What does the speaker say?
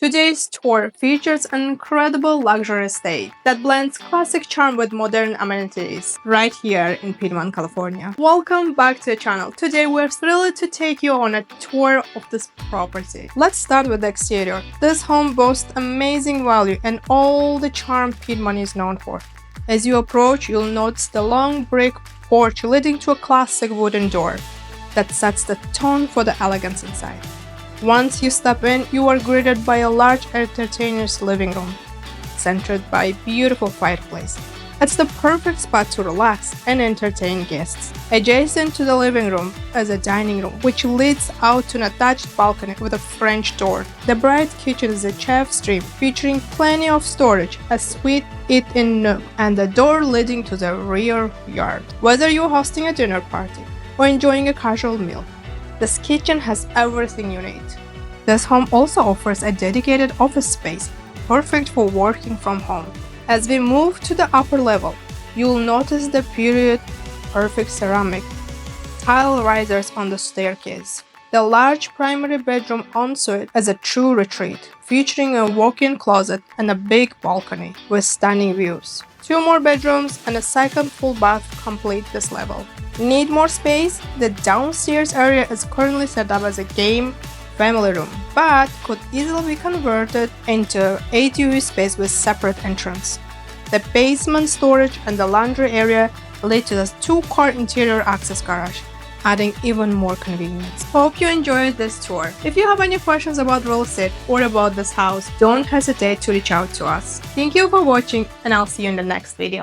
Today's tour features an incredible luxury estate that blends classic charm with modern amenities right here in Piedmont, California. Welcome back to the channel. Today we're thrilled to take you on a tour of this property. Let's start with the exterior. This home boasts amazing value and all the charm Piedmont is known for. As you approach, you'll notice the long brick porch leading to a classic wooden door that sets the tone for the elegance inside. Once you step in, you are greeted by a large entertainer's living room, centered by a beautiful fireplace. It's the perfect spot to relax and entertain guests. Adjacent to the living room is a dining room, which leads out to an attached balcony with a French door. The bright kitchen is a chef's dream, featuring plenty of storage, a sweet eat-in nook, and a door leading to the rear yard. Whether you're hosting a dinner party or enjoying a casual meal, this kitchen has everything you need. This home also offers a dedicated office space, perfect for working from home. As we move to the upper level, you'll notice the period-perfect ceramic tile risers on the staircase. The large primary bedroom ensuite is a true retreat, featuring a walk-in closet and a big balcony with stunning views. 2 more bedrooms and a second full bath complete this level. Need more space? The downstairs area is currently set up as a game family room, but could easily be converted into ADU space with separate entrance. The basement storage and the laundry area lead to the 2-car interior access garage, adding even more convenience. Hope you enjoyed this tour. If you have any questions about real estate or about this house, don't hesitate to reach out to us. Thank you for watching, and I'll see you in the next video.